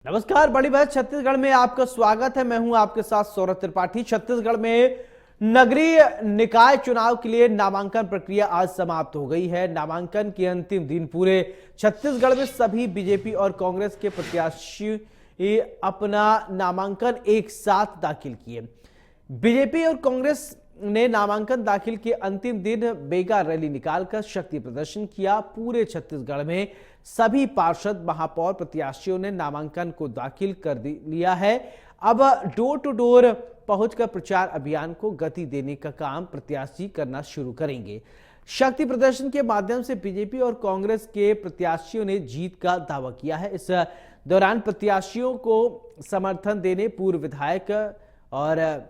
नमस्कार, बड़ी बात छत्तीसगढ़ में आपका स्वागत है। मैं हूं आपके साथ सौरभ त्रिपाठी। छत्तीसगढ़ में नगरीय निकाय चुनाव के लिए नामांकन प्रक्रिया आज समाप्त हो गई है। नामांकन के अंतिम दिन पूरे छत्तीसगढ़ में सभी बीजेपी और कांग्रेस के प्रत्याशी अपना नामांकन एक साथ दाखिल किए। बीजेपी और कांग्रेस ने नामांकन दाखिल के अंतिम दिन बेगा रैली निकालकर शक्ति प्रदर्शन किया। पूरे छत्तीसगढ़ में सभी पार्षद महापौर प्रत्याशियों ने नामांकन को दाखिल कर लिया है। अब डोर टू डोर पहुंचकर प्रचार अभियान को गति देने का काम प्रत्याशी करना शुरू करेंगे। शक्ति प्रदर्शन के माध्यम से बीजेपी और कांग्रेस के प्रत्याशियों ने जीत का दावा किया है। इस दौरान प्रत्याशियों को समर्थन देने पूर्व विधायक और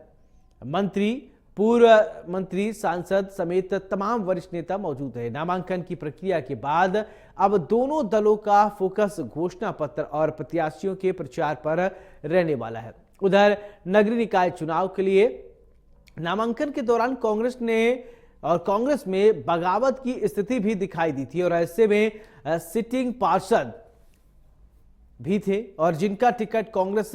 पूर्व मंत्री, सांसद समेत तमाम वरिष्ठ नेता मौजूद है। नामांकन की प्रक्रिया के बाद अब दोनों दलों का फोकस घोषणा पत्र और प्रत्याशियों के प्रचार पर रहने वाला है। उधर नगरीय निकाय चुनाव के लिए नामांकन के दौरान कांग्रेस में बगावत की स्थिति भी दिखाई दी थी और ऐसे में सिटिंग पार्षद भी थे और जिनका टिकट कांग्रेस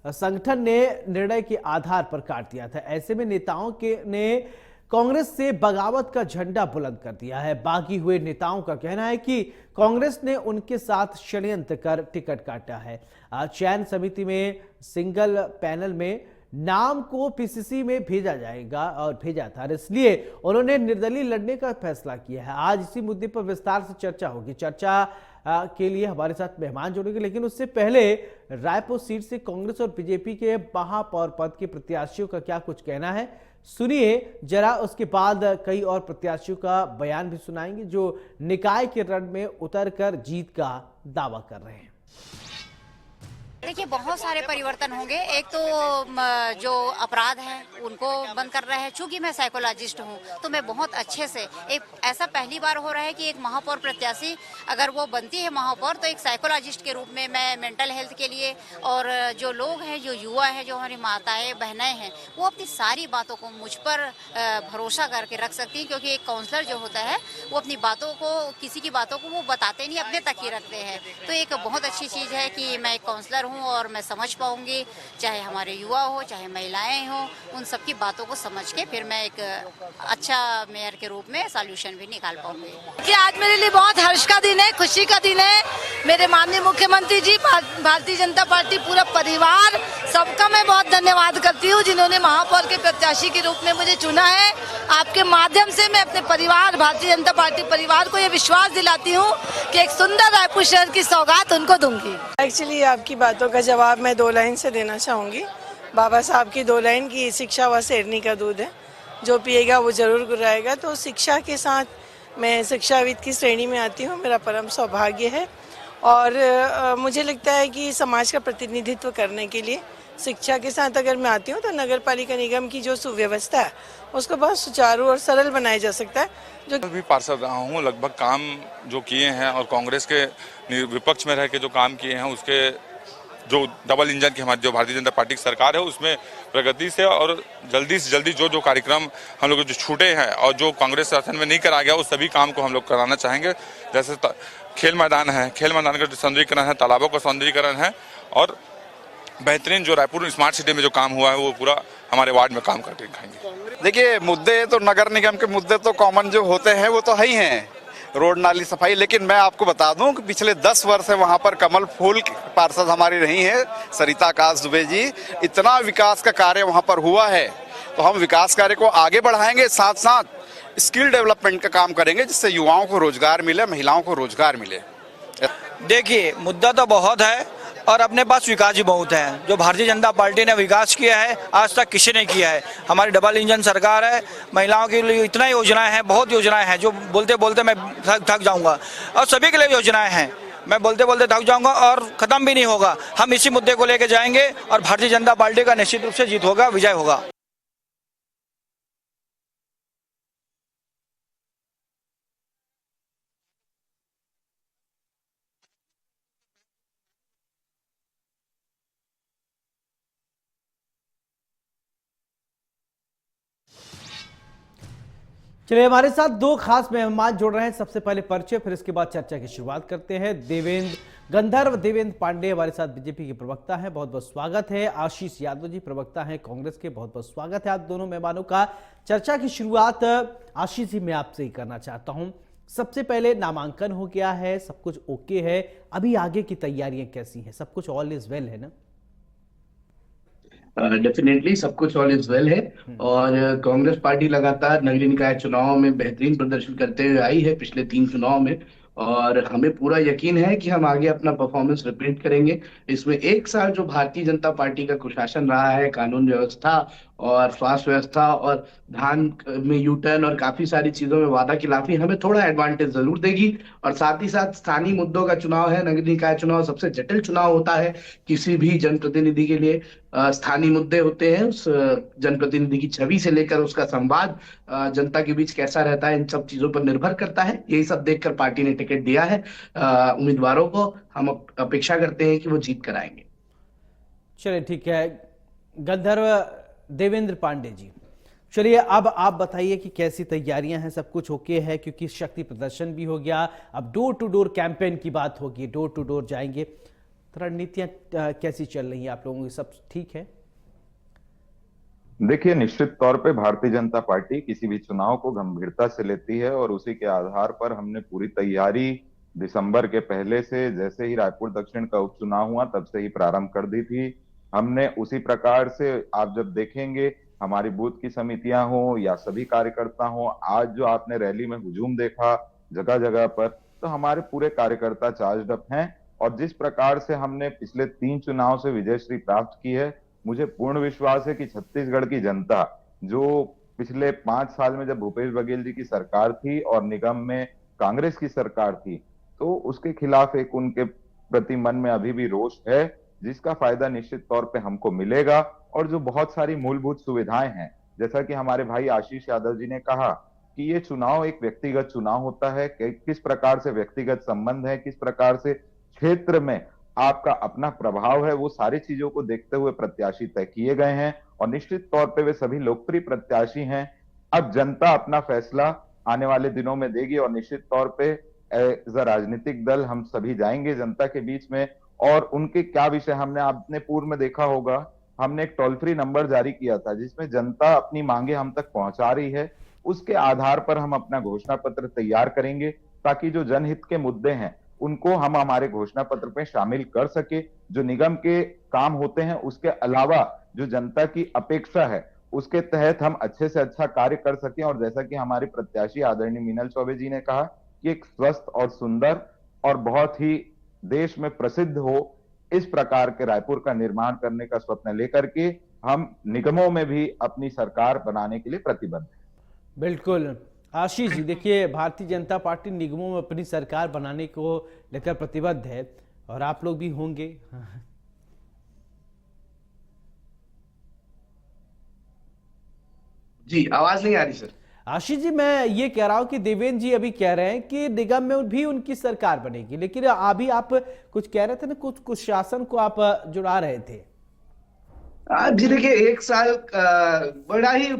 संगठन ने निर्णय के आधार पर काट दिया था। ऐसे में नेताओं ने कांग्रेस से बगावत का झंडा बुलंद कर दिया है। बागी हुए नेताओं का कहना है कि कांग्रेस ने उनके साथ षड्यंत्र कर टिकट काटा है। चयन समिति में सिंगल पैनल में नाम को पीसीसी में भेजा था, इसलिए उन्होंने निर्दलीय लड़ने का फैसला किया है। आज इसी मुद्दे पर विस्तार से चर्चा होगी। चर्चा के लिए हमारे साथ मेहमान जुड़ेंगे, लेकिन उससे पहले रायपुर सीट से कांग्रेस और बीजेपी के महापौर पद के प्रत्याशियों का क्या कुछ कहना है, सुनिए जरा। उसके बाद कई और प्रत्याशियों का बयान भी सुनाएंगे जो निकाय के रण में उतरकर जीत का दावा कर रहे हैं। देखिए, बहुत सारे परिवर्तन होंगे। एक तो जो अपराध हैं उनको बंद कर रहे हैं। चूंकि मैं साइकोलॉजिस्ट हूं तो मैं बहुत अच्छे से, एक ऐसा पहली बार हो रहा है कि एक महापौर प्रत्याशी अगर वो बनती है महापौर, तो एक साइकोलॉजिस्ट के रूप में मैं मेंटल हेल्थ के लिए और जो लोग हैं, जो युवा हैं, जो हमारी माताएं बहनें हैं, वो अपनी सारी बातों को मुझ पर भरोसा करके रख सकती हैं। क्योंकि एक काउंसलर जो होता है वो अपनी बातों को, किसी की बातों को वो बताते नहीं, अपने तक ही रखते हैं। तो एक बहुत अच्छी चीज़ है कि मैं एक काउंसलर हूँ और मैं समझ पाऊंगी, चाहे हमारे युवा हो, चाहे महिलाएं हो, उन सबकी बातों को समझ के फिर मैं एक अच्छा मेयर के रूप में सॉल्यूशन भी निकाल पाऊंगी। कि आज मेरे लिए बहुत हर्ष का दिन है, खुशी का दिन है। मेरे माननीय मुख्यमंत्री जी, भारतीय जनता पार्टी, पूरा परिवार, सबका मैं बहुत धन्यवाद करती हूँ जिन्होंने महापौर के प्रत्याशी के रूप में मुझे चुना है। आपके माध्यम से मैं अपने परिवार, भारतीय जनता पार्टी परिवार को ये विश्वास दिलाती हूँ कि एक सुंदर रायपुर शहर की सौगात उनको दूंगी। एक्चुअली आपकी बातों का जवाब मैं 2 लाइन से देना चाहूँगी। बाबा साहब की 2 लाइन की, शिक्षा व शेरनी का दूध है, जो पिएगा वो जरूर गुर्राएगा। तो शिक्षा के साथ मैं शिक्षाविद की श्रेणी में आती हूँ, मेरा परम सौभाग्य है। और मुझे लगता है कि समाज का प्रतिनिधित्व करने के लिए शिक्षा के साथ अगर मैं आती हूँ तो नगर पालिका निगम की जो सुव्यवस्था है उसको बहुत सुचारू और सरल बनाया जा सकता है। जो भी पार्षद रहा हूँ, लगभग काम जो किए हैं और कांग्रेस के विपक्ष में रह के जो काम किए हैं, उसके जो डबल इंजन की हमारी जो भारतीय जनता पार्टी की सरकार है उसमें प्रगति से और जल्दी से जल्दी जो कार्यक्रम हम लोग जो छूटे हैं और जो कांग्रेस शासन में नहीं करा गया, उस सभी काम को हम लोग कराना चाहेंगे। जैसे खेल मैदान है, खेल मैदान का सौंदर्यीकरण है, तालाबों का सौंदर्यीकरण है और बेहतरीन जो रायपुर स्मार्ट सिटी में जो काम हुआ है वो पूरा हमारे वार्ड में काम करके दिखाएंगे। देखिए, मुद्दे तो नगर निगम के मुद्दे तो कॉमन जो होते हैं वो तो है ही हैं, रोड नाली सफाई। लेकिन मैं आपको बता दूं कि पिछले 10 वर्ष से वहां पर कमल फूल पार्षद हमारी रही है, सरिता आकाश दुबे जी। इतना विकास का कार्य वहां पर हुआ है, तो हम विकास कार्य को आगे बढ़ाएंगे, साथ साथ स्किल डेवलपमेंट का काम करेंगे जिससे युवाओं को रोजगार मिले, महिलाओं को रोजगार मिले। देखिए, मुद्दा तो बहुत है और अपने पास विकास भी बहुत है। जो भारतीय जनता पार्टी ने विकास किया है आज तक किसी ने किया है। हमारी डबल इंजन सरकार है, महिलाओं के लिए इतना योजनाएं हैं, बहुत योजनाएं हैं जो बोलते बोलते मैं थक जाऊंगा। और सभी के लिए योजनाएं हैं, मैं बोलते बोलते थक जाऊंगा और खत्म भी नहीं होगा। हम इसी मुद्दे को लेकर जाएंगे और भारतीय जनता पार्टी का निश्चित रूप से जीत होगा, विजय होगा। चलिए, हमारे साथ दो खास मेहमान जुड़ रहे हैं। सबसे पहले परिचय, फिर इसके बाद चर्चा की शुरुआत करते हैं। गंधर्व देवेंद्र पांडे हमारे साथ बीजेपी के प्रवक्ता हैं, बहुत बहुत स्वागत है। आशीष यादव जी प्रवक्ता हैं कांग्रेस के, बहुत बहुत स्वागत है आप दोनों मेहमानों का। चर्चा की शुरुआत आशीष जी मैं आपसे ही करना चाहता हूं। सबसे पहले, नामांकन हो गया है, सब कुछ ओके है, अभी आगे की तैयारियां कैसी हैं? सब कुछ ऑल इज वेल है ना? डेफिनेटली सब कुछ ऑल इज वेल है। और कांग्रेस पार्टी लगातार नगरीय निकाय चुनाव में बेहतरीन प्रदर्शन करते हुए आई है पिछले 3 चुनाव में, और हमें पूरा यकीन है कि हम आगे अपना परफॉर्मेंस रिपीट करेंगे। इसमें 1 साल जो भारतीय जनता पार्टी का कुशासन रहा है, कानून व्यवस्था और स्वास्थ्य व्यवस्था और धान में यू टर्न और काफी सारी चीजों में वादा खिलाफी हमें थोड़ा एडवांटेज जरूर देगी। और साथ ही साथ स्थानीय मुद्दों का चुनाव है। नगरीय निकाय चुनाव सबसे जटिल चुनाव होता है किसी भी जनप्रतिनिधि के लिए। स्थानीय मुद्दे होते हैं, उस जनप्रतिनिधि की छवि से लेकर उसका संवाद जनता के बीच कैसा रहता है, इन सब चीजों पर निर्भर करता है। यही सब देखकर पार्टी ने टिकट दिया है उम्मीदवारों को। हम अपेक्षा करते हैं कि वो जीत कर आएंगे। चलिए ठीक है। गंधर्व देवेंद्र पांडे जी, चलिए अब आप बताइए कि कैसी तैयारियां हैं? सब कुछ ओके है? क्योंकि शक्ति प्रदर्शन भी हो गया, अब डोर टू डोर कैंपेन की बात होगी, डोर टू डोर जाएंगे। रणनीतियां कैसी चल रही हैं आप लोगों की? सब ठीक है? देखिए, निश्चित तौर पे भारतीय जनता पार्टी किसी भी चुनाव को गंभीरता से लेती है और उसी के आधार पर हमने पूरी तैयारी दिसंबर के पहले से, जैसे ही रायपुर दक्षिण का उपचुनाव हुआ तब से ही प्रारंभ कर दी थी। हमने उसी प्रकार से, आप जब देखेंगे हमारी बूथ की समितियां हो या सभी कार्यकर्ता हो, आज जो आपने रैली में हुजूम देखा जगह जगह पर, तो हमारे पूरे कार्यकर्ता चार्ज अप हैं। और जिस प्रकार से हमने पिछले 3 चुनाव से विजयश्री प्राप्त की है, मुझे पूर्ण विश्वास है कि छत्तीसगढ़ की जनता, जो पिछले 5 साल में जब भूपेश बघेल जी की सरकार थी और निगम में कांग्रेस की सरकार थी, तो उसके खिलाफ एक उनके प्रति मन में अभी भी रोष है, जिसका फायदा निश्चित तौर पे हमको मिलेगा। और जो बहुत सारी मूलभूत सुविधाएं हैं, जैसा कि हमारे भाई आशीष यादव जी ने कहा कि ये चुनाव एक व्यक्तिगत चुनाव होता है, किस प्रकार से व्यक्तिगत संबंध है, किस प्रकार से क्षेत्र में आपका अपना प्रभाव है, वो सारी चीजों को देखते हुए प्रत्याशी तय किए गए हैं और निश्चित तौर पे वे सभी लोकप्रिय प्रत्याशी हैं। अब जनता अपना फैसला आने वाले दिनों में देगी और निश्चित तौर पे एज अ राजनीतिक दल हम सभी जाएंगे जनता के बीच में। और उनके क्या विषय, हमने आपने पूर्व में देखा होगा, हमने एक टोल फ्री नंबर जारी किया था जिसमें जनता अपनी मांगे हम तक पहुंचा रही है। उसके आधार पर हम अपना घोषणा पत्र तैयार करेंगे ताकि जो जनहित के मुद्दे हैं उनको हम हमारे घोषणा पत्र में शामिल कर सके। जो निगम के काम होते हैं उसके अलावा जो जनता की अपेक्षा है उसके तहत हम अच्छे से अच्छा कार्य कर सकें। और जैसा कि हमारे प्रत्याशी आदरणीय मीनल चौबे जी ने कहा कि एक स्वस्थ और सुंदर और बहुत ही देश में प्रसिद्ध हो, इस प्रकार के रायपुर का निर्माण करने का स्वप्न लेकर के हम निगमों में भी अपनी सरकार बनाने के लिए प्रतिबद्ध हैं। बिल्कुल। आशीष जी, देखिए, भारतीय जनता पार्टी निगमों में अपनी सरकार बनाने को लेकर प्रतिबद्ध है और आप लोग भी होंगे। जी, आवाज नहीं आ रही सर। आशीष जी, मैं ये कह रहा हूं कि देवेंद्र जी अभी कह रहे हैं कि निगम में भी उनकी सरकार बनेगी, लेकिन अभी आप कुछ कह रहे थे ना, कुछ शासन को आप जुड़ा रहे थे। जी देखिए, 1 साल बड़ा ही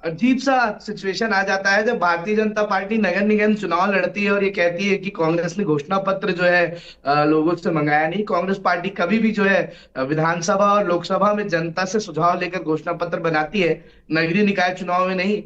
अजीब सा सिचुएशन आ जाता है जब भारतीय जनता पार्टी नगर निगम चुनाव लड़ती है और ये कहती है कि कांग्रेस ने घोषणा पत्र जो है लोगों से मंगाया नहीं। कांग्रेस पार्टी कभी भी जो है विधानसभा और लोकसभा में जनता से सुझाव लेकर घोषणा पत्र बनाती है, नगरीय निकाय चुनाव में नहीं।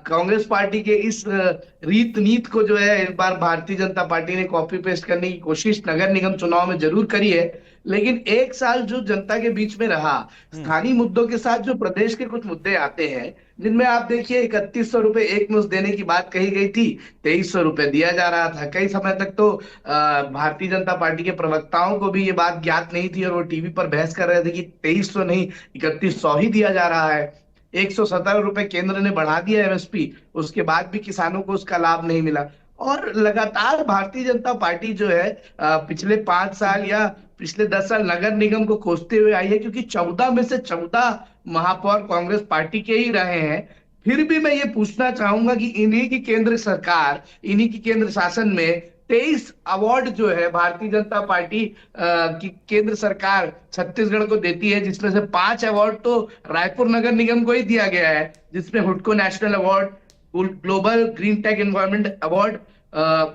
कांग्रेस पार्टी के इस रीत नीत को जो है इस बार भारतीय जनता पार्टी ने कॉपी पेस्ट करने की कोशिश नगर निगम चुनाव में जरूर करी है। लेकिन 1 साल जो जनता के बीच में रहा, स्थानीय मुद्दों के साथ जो प्रदेश के कुछ मुद्दे आते हैं, जिनमें आप देखिए 3100 रुपए एक मुश्त देने की बात कही गई थी, 2300 रुपए दिया जा रहा था। कई समय तक तो भारतीय जनता पार्टी के प्रवक्ताओं को भी ये बात ज्ञात नहीं थी और वो टीवी पर बहस कर रहे थे कि 2300 नहीं 3100 ही दिया जा रहा है। 117 रुपए केंद्र ने बढ़ा दिया एमएसपी, उसके बाद भी किसानों को उसका लाभ नहीं मिला। और लगातार भारतीय जनता पार्टी जो है पिछले 5 साल या पिछले 10 साल नगर निगम को कोसते हुए आई है, क्योंकि 14 में से 14 महापौर कांग्रेस पार्टी के ही रहे हैं। फिर भी मैं ये पूछना चाहूंगा कि इन्हीं की केंद्र सरकार, इन्हीं की केंद्र शासन में 23 अवार्ड जो है भारतीय जनता पार्टी की केंद्र सरकार छत्तीसगढ़ को देती है, जिसमें से 5 अवार्ड तो रायपुर नगर निगम को ही दिया गया है, जिसमें हुडको national award, global green tech environment award,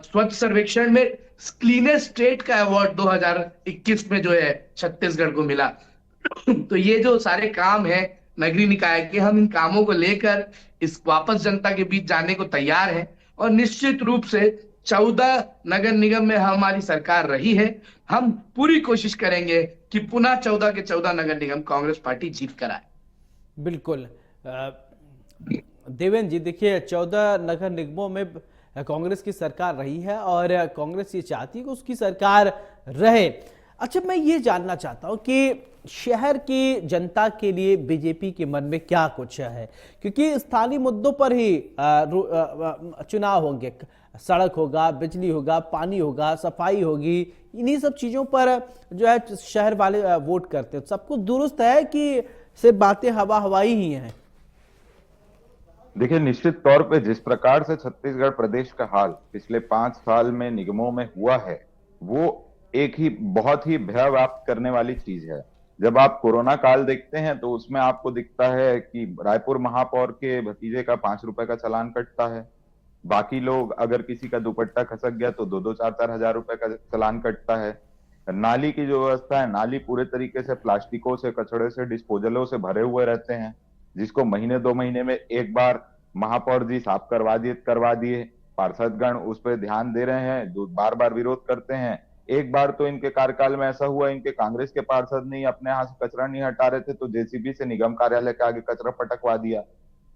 स्वच्छ सर्वेक्षण में क्लीनेस्ट स्टेट का अवार्ड 2021 में जो है छत्तीसगढ़ को मिला। तो ये जो सारे काम है नगरीय निकाय के, हम इन कामों को लेकर इस वापस जनता के बीच जाने को तैयार हैं और निश्चित रूप से 14 नगर निगम में हमारी सरकार रही है। हम पूरी कोशिश करेंगे कि पुनः 14 के 14 नगर निगम कांग्रेस पार्टी जीत कर आए। बिल्कुल। देवेंद्र जी, देखिए 14 नगर निगमों में कांग्रेस की सरकार रही है और कांग्रेस ये चाहती है कि उसकी सरकार रहे। अच्छा, मैं ये जानना चाहता हूँ कि शहर की जनता के लिए बीजेपी के मन में क्या कुछ है, क्योंकि स्थानीय मुद्दों पर ही चुनाव होंगे। सड़क होगा, बिजली होगा, पानी होगा, सफाई होगी, इन्हीं सब चीजों पर जो है शहर वाले वोट करते हैं। सब कुछ दुरुस्त है कि सिर्फ बातें हवा हवाई ही हैं? देखिए, निश्चित तौर पे जिस प्रकार से छत्तीसगढ़ प्रदेश का हाल पिछले 5 साल में निगमों में हुआ है, वो एक ही बहुत ही भय व्याप्त करने वाली चीज है। जब आप कोरोना काल देखते हैं तो उसमें आपको दिखता है कि रायपुर महापौर के भतीजे का 5 रुपए का चालान कटता है। बाकी लोग, अगर किसी का दुपट्टा खसक गया तो 2-2, 4-4 हजार रुपए का चालान कटता है। नाली की जो व्यवस्था है, नाली पूरे तरीके से प्लास्टिकों से, कचड़े से, डिस्पोजलों से भरे हुए रहते हैं, जिसको महीने 2 महीने में एक बार महापौर जी साफ करवा दिए। पार्षदगण उस पर ध्यान दे रहे हैं, जो बार बार विरोध करते हैं। एक बार तो इनके कार्यकाल में ऐसा हुआ, इनके कांग्रेस के पार्षद नहीं अपने हाथ से कचरा नहीं हटा रहे थे तो जेसीबी से निगम कार्यालय के आगे कचरा पटकवा दिया।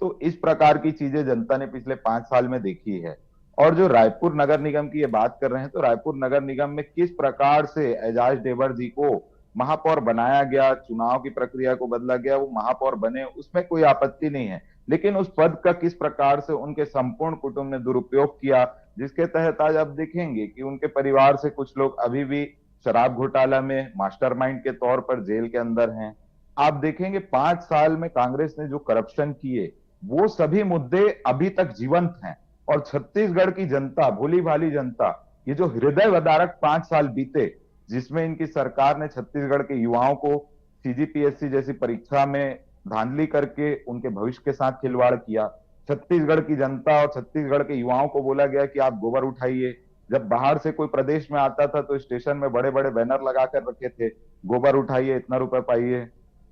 तो इस प्रकार की चीजें जनता ने पिछले 5 साल में देखी है। और जो रायपुर नगर निगम की ये बात कर रहे हैं, तो रायपुर नगर निगम में किस प्रकार से एजाज ढेबर जी को महापौर बनाया गया, चुनाव की प्रक्रिया को बदला गया, वो महापौर बने, उसमें कोई आपत्ति नहीं है। लेकिन उस पद का किस प्रकार से उनके संपूर्ण कुटुंब ने दुरुपयोग किया, जिसके तहत आज आप देखेंगे कि उनके परिवार से कुछ लोग अभी भी शराब घोटाला में मास्टरमाइंड के तौर पर जेल के अंदर हैं। आप देखेंगे 5 साल में कांग्रेस ने जो करप्शन किए, वो सभी मुद्दे अभी तक जीवंत हैं। और छत्तीसगढ़ की जनता, भोली भाली जनता, ये जो हृदय विदारक 5 साल बीते, जिसमें इनकी सरकार ने छत्तीसगढ़ के युवाओं को सीजीपीएससी जैसी परीक्षा में धांधली करके उनके भविष्य के साथ खिलवाड़ किया। छत्तीसगढ़ की जनता और छत्तीसगढ़ के युवाओं को बोला गया कि आप गोबर उठाइए। जब बाहर से कोई प्रदेश में आता था तो स्टेशन में बड़े बड़े बैनर लगा कर रखे थे, गोबर उठाइए, इतना रुपए पाइए।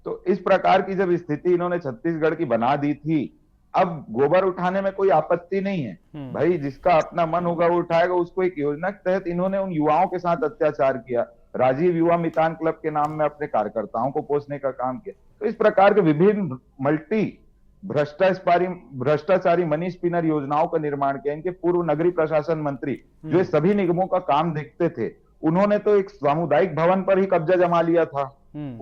तो इस प्रकार की जब स्थिति इन्होंने छत्तीसगढ़ की बना दी थी, अब गोबर उठाने में कोई आपत्ति नहीं है भाई, जिसका अपना मन होगा वो उठाएगा। उसको एक योजना के तहत इन्होंने उन युवाओं के साथ अत्याचार किया, राजीव युवा मितान क्लब के नाम में अपने कार्यकर्ताओं को पोसने का काम किया। तो इस प्रकार के विभिन्न मल्टी भ्रष्टाचारी मनी स्पिनर योजनाओं का निर्माण किया। इनके पूर्व नगरीय प्रशासन मंत्री जो सभी निगमों का काम देखते थे, उन्होंने तो एक सामुदायिक भवन पर ही कब्जा जमा लिया था।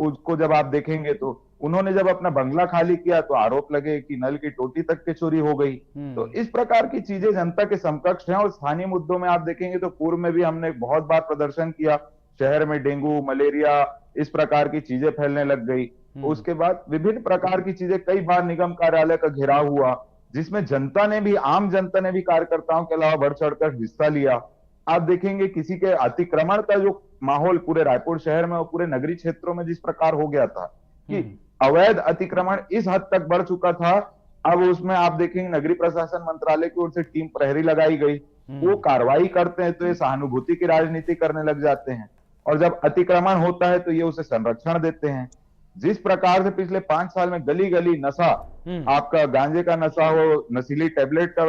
उसको जब आप देखेंगे तो उन्होंने जब अपना बंगला खाली किया तो आरोप लगे कि नल की टोटी तक के चोरी हो गई। तो इस प्रकार की चीजें जनता के समकक्ष हैं। और स्थानीय मुद्दों में आप देखेंगे तो पूर्व में भी हमने बहुत बार प्रदर्शन किया, शहर में डेंगू, मलेरिया, इस प्रकार की चीजें फैलने लग गई। उसके बाद विभिन्न प्रकार की चीजें, कई बार निगम कार्यालय का घेराव हुआ, जिसमें जनता ने भी, आम जनता ने भी कार्यकर्ताओं के अलावा बढ़ चढ़कर हिस्सा लिया। आप देखेंगे किसी के अतिक्रमण का जो माहौल पूरे रायपुर शहर में और पूरे नगरीय क्षेत्रों में जिस प्रकार हो गया था कि अवैध अतिक्रमण इस हद तक बढ़ चुका था, अब उसमें आप देखेंगे नगरीय प्रशासन मंत्रालय की ओर से टीम प्रहरी लगाई गई। वो कार्रवाई करते हैं तो ये सहानुभूति की राजनीति करने लग जाते हैं, और जब अतिक्रमण होता है तो ये उसे संरक्षण देते हैं। जिस प्रकार से पिछले 5 साल में गली गली नशा, आपका गांजे का नशा हो, नशीली टेबलेट का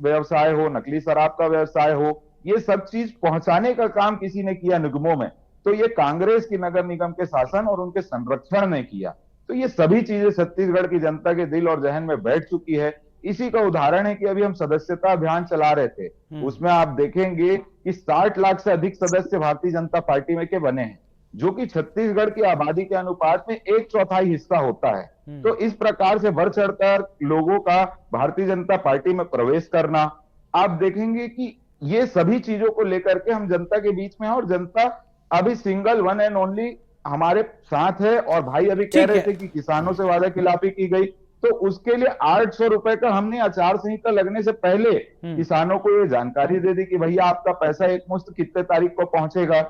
व्यवसाय हो, नकली शराब का व्यवसाय हो, ये सब चीज पहुंचाने का काम किसी ने किया निगमों में, तो ये कांग्रेस की नगर निगम के शासन और उनके संरक्षण ने किया। तो ये सभी चीजें छत्तीसगढ़ की जनता के दिल और जहन में बैठ चुकी है। इसी का उदाहरण है कि अभी हम सदस्यता अभियान चला रहे थे, उसमें आप देखेंगे कि 60 लाख से अधिक सदस्य भारतीय जनता पार्टी में के बने हैं, जो कि छत्तीसगढ़ की आबादी के अनुपात में 1/4 हिस्सा होता है। तो इस प्रकार से बढ़ चढ़कर लोगों का भारतीय जनता पार्टी में प्रवेश करना, आप देखेंगे कि ये सभी चीजों को लेकर के हम जनता के बीच में हैं, और जनता अभी सिंगल वन एंड ओनली हमारे साथ है। और भाई अभी कह रहे थे कि किसानों से वादा खिलाफी की गई, तो उसके लिए 800 रुपए का हमने आचार संहिता लगने से पहले किसानों को ये जानकारी दे दी कि भैया आपका पैसा एक मुश्त कितने तारीख को पहुंचेगा।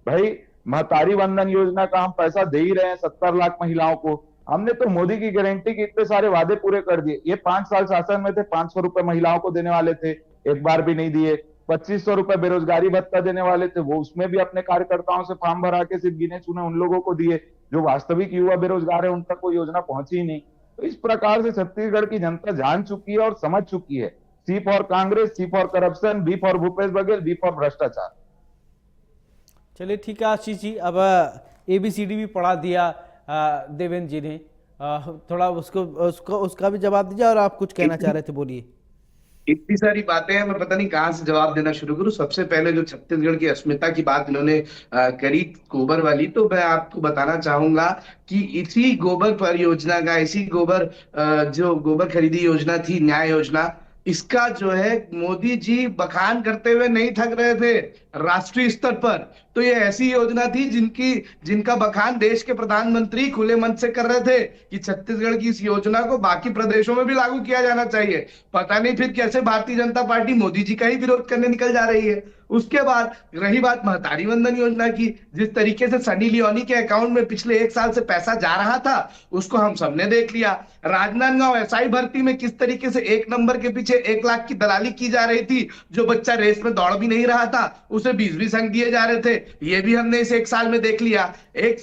भाई महतारी वंदन योजना का हम पैसा दे ही रहे हैं 70 लाख महिलाओं को, हमने तो मोदी की गारंटी के इतने सारे वादे पूरे कर दिए। ये 5 साल शासन में थे, 500 रुपए महिलाओं को देने वाले थे, एक बार भी नहीं दिए। 2500 रुपए बेरोजगारी भत्ता देने वाले थे, वो उसमें भी अपने कार्यकर्ताओं से फॉर्म भरा के सिर्फ गिने चुने उन लोगों को दिए जो वास्तविक युवा बेरोजगार है, उन तक कोई योजना पहुंची ही नहीं। तो इस प्रकार से छत्तीसगढ़ की जनता जान चुकी है और समझ चुकी है, C for Congress, C for corruption, B for Bhupesh Baghel, B for भ्रष्टाचार। चलिए ठीक है आशीष जी, अब ABCD भी पढ़ा दिया देवेंद्र जी ने, थोड़ा उसका भी जवाब दीजिए, और आप कुछ कहना चाह रहे थे, बोलिए। इतनी सारी बातें हैं, मैं पता नहीं कहाँ से जवाब देना शुरू करूं। सबसे पहले जो छत्तीसगढ़ की अस्मिता की बात इन्होंने करी गोबर वाली, तो मैं आपको बताना चाहूंगा कि इसी गोबर परियोजना का, इसी गोबर जो गोबर खरीदी योजना थी, न्याय योजना, इसका जो है मोदी जी बखान करते हुए नहीं थक रहे थे राष्ट्रीय स्तर पर। तो ये ऐसी योजना थी जिनका बखान देश के प्रधानमंत्री खुले मन से कर रहे थे कि छत्तीसगढ़ की इस योजना को बाकी प्रदेशों में भी लागू किया जाना चाहिए। पता नहीं फिर कैसे भारतीय जनता पार्टी मोदी जी का ही विरोध करने निकल जा रही है। उसके बाद रही बात महतारी वंदन योजना की, जिस तरीके से सनी लियोनी के अकाउंट में पिछले 1 साल से पैसा जा रहा था, उसको हम सबने देख लिया। राजनांदगांव SI भर्ती में किस तरीके से 1 नंबर के पीछे 1 लाख की दलाली की जा रही थी, जो बच्चा रेस में दौड़ भी नहीं रहा था उसे 20 अंक दिए जा रहे थे, ये भी हमने इस 1 साल में देख लिया। एक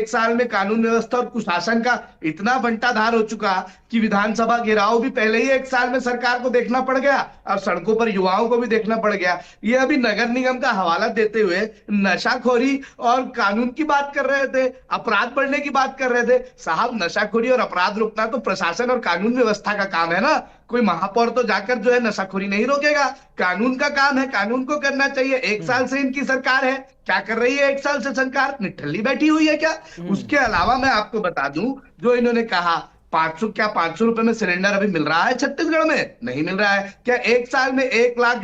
साल में कानून व्यवस्था और कुशासन का इतना बंटाधार हो चुका कि विधानसभा घेराव भी पहले ही 1 साल में सरकार को देखना पड़ गया, अब सड़कों पर युवाओं को भी देखना पड़ गया। ये अभी नगर निगम का हवाला देते हुए नशाखोरी और कानून की बात कर रहे थे, अपराध बढ़ने की बात कर रहे थे। साहब, नशाखोरी और अपराध रोकना तो प्रशासन और कानून व्यवस्था का काम है ना। कोई महापौर तो जाकर जो है नशाखोरी नहीं रोकेगा, कानून का काम है, कानून को करना चाहिए। 1 साल से इनकी सरकार है, क्या कर रही है 1 साल से सरकार? निठल्ली बैठी हुई है क्या? उसके अलावा मैं आपको बता दूं, जो इन्होंने कहा 500 रुपए में सिलेंडर अभी मिल रहा है छत्तीसगढ़ में? नहीं मिल रहा है। क्या 1 साल में 1 लाख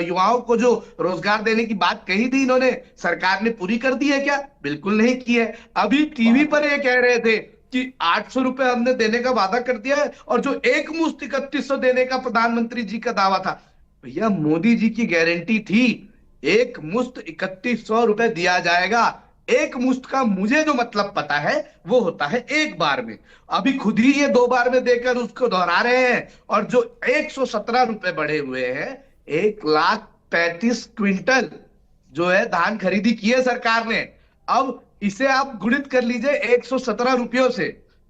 युवाओं को जो रोजगार देने की बात कही थी इन्होंने, सरकार ने पूरी कर दी है क्या? बिल्कुल नहीं की है। अभी टीवी पर ये कह रहे थे कि 800 रुपए हमने देने का वादा कर दिया है, और जो एक मुश्त 3100 देने का प्रधानमंत्री जी का दावा था, भैया मोदी जी की गारंटी थी एक मुश्त 3100 रुपए दिया जाएगा। एक मुश्त का मुझे जो मतलब पता है वो होता है 1 बार में। अभी खुद ही ये 2 बार में देकर उसको दोहरा रहे हैं, और जो 117 रुपए बढ़े हुए हैं, 1,35,000 क्विंटल जो है धान खरीदी की है सरकार ने। अब इसे आप गुणित कर लीजिए 117 रुपयों से,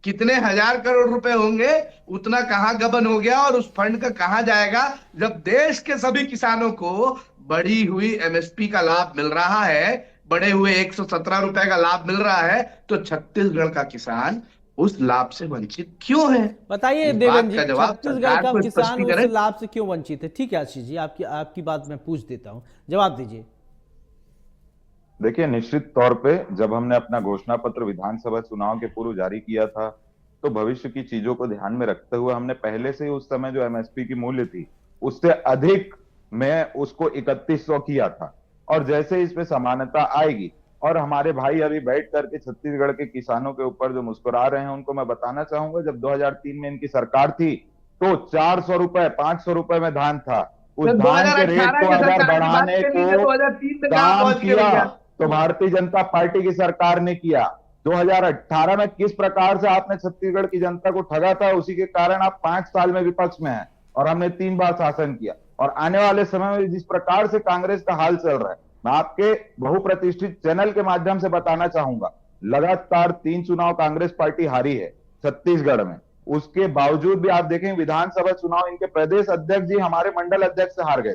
कितने हजार करोड़ रुपए होंगे, उतना कहां गबन हो गया, और उस फंड का कहां जाएगा, जब देश के सभी किसानों को बढ़ी हुई MSP का लाभ मिल रहा है, बढ़े हुए 117 रुपए का लाभ मिल रहा है, तो छत्तीसगढ़ का किसान उस लाभ से वंचित क्यों है? बताइए देवेंद्र जी, छत्तीसगढ़ का किसान उस स्पष्टीकरण। लाभ से क्यों वंचित है? ठीक है आशीष जी, आपकी बात मैं पूछ देता हूं, जवाब दीजिए। देखिए, निश्चित तौर पे जब हमने अपना घोषणा पत्र विधानसभा चुनाव के पूर्व जारी किया था, तो भविष्य की चीजों को ध्यान में रखते हुए हमने पहले से ही उस समय जो MSP की मूल्य थी उससे अधिक में उसको 3100 किया था। और जैसे इसमें समानता आएगी, और हमारे भाई अभी बैठ करके छत्तीसगढ़ के किसानों के ऊपर जो मुस्कुरा रहे हैं, उनको मैं बताना चाहूंगा, जब 2003 में इनकी सरकार थी तो 400 रुपए 500 रुपए में धान था। उस धान के रेट को अगर बढ़ाने को काम किया तो भारतीय जनता पार्टी की सरकार ने किया। 2018 में किस प्रकार से आपने छत्तीसगढ़ की जनता को ठगा था, उसी के कारण आप 5 साल में विपक्ष में हैं, और हमने 3 बार शासन किया। और आने वाले समय में जिस प्रकार से कांग्रेस का हाल चल रहा है, मैं आपके बहुप्रतिष्ठित चैनल के माध्यम से बताना चाहूंगा, लगातार 3 चुनाव कांग्रेस पार्टी हारी है छत्तीसगढ़ में। उसके बावजूद भी आप देखें, विधानसभा चुनाव इनके प्रदेश अध्यक्ष जी हमारे मंडल अध्यक्ष से हार गए,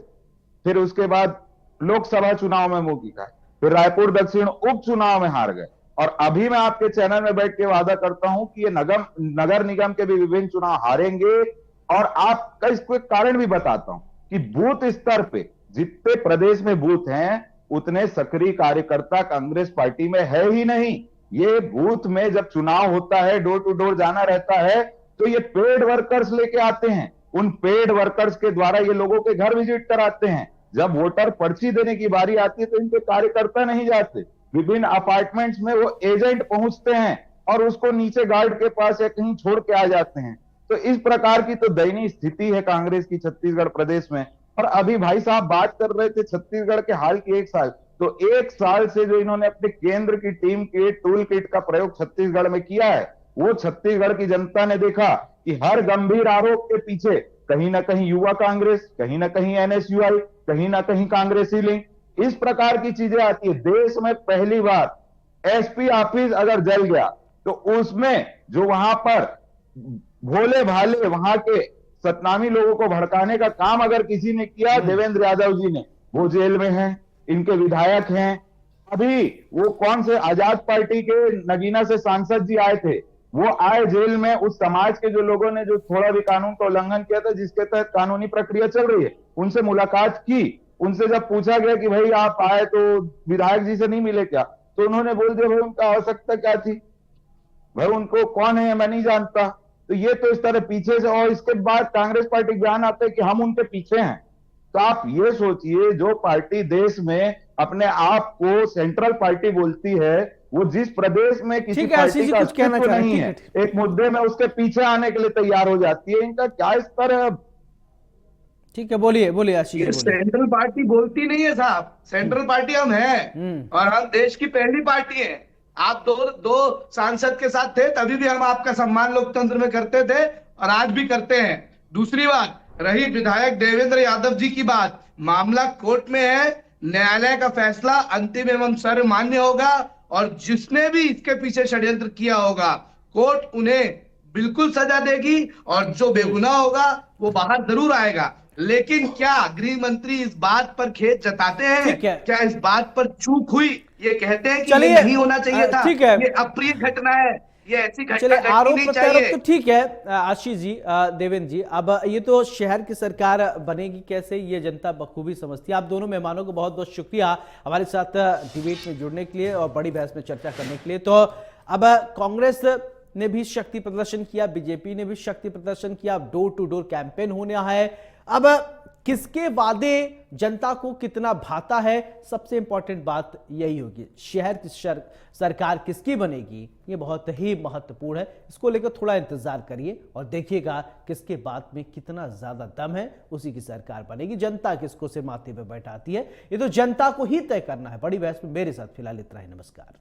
फिर उसके बाद लोकसभा चुनाव में मुंह दिखाए, फिर रायपुर दक्षिण उपचुनाव में हार गए, और अभी मैं आपके चैनल में बैठ के वादा करता हूं कि ये नगर निगम के भी विभिन्न चुनाव हारेंगे। और आपका इसको एक कारण भी बताता हूं कि बूथ स्तर पे जितने प्रदेश में बूथ हैं, उतने सक्रिय कार्यकर्ता कांग्रेस पार्टी में है ही नहीं। ये बूथ में जब चुनाव होता है, डोर टू डोर जाना रहता है, तो ये पेड वर्कर्स लेके आते हैं। उन पेड वर्कर्स के द्वारा ये लोगों के घर विजिट कराते हैं। जब वोटर पर्ची देने की बारी आती है तो इनके कार्यकर्ता नहीं जाते, विभिन्न अपार्टमेंट्स में वो एजेंट पहुंचते हैं और उसको नीचे गार्ड के पास या कहीं छोड़ के आ जाते हैं। तो इस प्रकार की तो दयनीय स्थिति है कांग्रेस की छत्तीसगढ़ प्रदेश में। और अभी भाई साहब बात कर रहे थे छत्तीसगढ़ के हाल की 1 साल, तो 1 साल से जो इन्होंने अपने केंद्र की टीम के टूल किट का प्रयोग छत्तीसगढ़ में किया है, वो छत्तीसगढ़ की जनता ने देखा कि हर गंभीर आरोप के पीछे कहीं ना कहीं युवा कांग्रेस, कहीं ना कहीं एनएसयूआई, कहीं ना कहीं कांग्रेसी लिंक, इस प्रकार की चीजें आती है। देश में पहली बार एसपी ऑफिस अगर जल गया तो उसमें जो वहां पर भोले भाले वहां के सतनामी लोगों को भड़काने का काम अगर किसी ने किया, देवेंद्र यादव जी ने, वो जेल में हैं, इनके विधायक हैं। अभी वो कौन से आजाद पार्टी के नगीना से सांसद जी आए थे, वो आए जेल में, उस समाज के जो लोगों ने जो थोड़ा भी कानून का उल्लंघन किया था, जिसके तहत कानूनी प्रक्रिया चल रही है, उनसे मुलाकात की। उनसे जब पूछा गया कि भाई आप आए तो विधायक जी से नहीं मिले क्या, तो उन्होंने बोल दिया भाई उनका आवश्यकता क्या थी, भाई उनको कौन है मैं नहीं जानता। तो ये तो इस तरह पीछे से, और इसके बाद कांग्रेस पार्टी बयान आता है कि हम उनके पीछे हैं। तो आप ये सोचिए, जो पार्टी देश में अपने आप को सेंट्रल पार्टी बोलती है, वो जिस प्रदेश में किसी ठीक है, आशीष पार्टी जी का कुछ कहना अस्तित्व चाहें, नहीं ठीक है, है, ठीक। एक मुद्दे में उसके पीछे आने के लिए तैयार हो जाती है। इनका क्या स्तर है अब? ठीक है, बोलिए बोलिए आशीष ये जी, बोलिए। सेंट्रल पार्टी बोलती नहीं है साहब, सेंट्रल पार्टी हम हैं और हम देश की पहली पार्टी हैं। आप दो सांसद के साथ थे, तभी भी हम आपका सम्मान लोकतंत्र में करते थे और आज भी करते हैं। दूसरी बात रही विधायक देवेंद्र यादव जी की बात, मामला कोर्ट में है, न्यायालय का फैसला अंतिम एवं सर्वमान्य होगा और जिसने भी इसके पीछे षड्यंत्र किया होगा, कोर्ट उन्हें बिल्कुल सजा देगी और जो बेगुनाह होगा वो बाहर जरूर आएगा। लेकिन क्या गृह मंत्री इस बात पर खेद जताते हैं? ठीक है। क्या इस बात पर चूक हुई? ये कहते हैं कि चलिए, ये नहीं होना चाहिए था, ठीक है। ये अप्रिय घटना है, ये ऐसी घटना चलिए, घटनी आरोप नहीं प्रत्यारोप चाहिए। तो ठीक है आशीष जी, देवेंद्र जी, अब ये तो शहर की सरकार बनेगी कैसे, ये जनता बखूबी समझती है। आप दोनों मेहमानों को बहुत बहुत शुक्रिया हमारे साथ डिबेट में जुड़ने के लिए और बड़ी बहस में चर्चा करने के लिए। तो अब कांग्रेस ने भी शक्ति प्रदर्शन किया, बीजेपी ने भी शक्ति प्रदर्शन किया, अब डोर टू डोर कैंपेन होने है। अब किसके वादे जनता को कितना भाता है, सबसे इंपॉर्टेंट बात यही होगी। शहर की सरकार किसकी बनेगी, ये बहुत ही महत्वपूर्ण है। इसको लेकर थोड़ा इंतजार करिए और देखिएगा किसके बात में कितना ज्यादा दम है, उसी की सरकार बनेगी। जनता किसको से माथे पे बैठाती है, ये तो जनता को ही तय करना है। बड़ी बहस में मेरे साथ फिलहाल इतना ही। नमस्कार।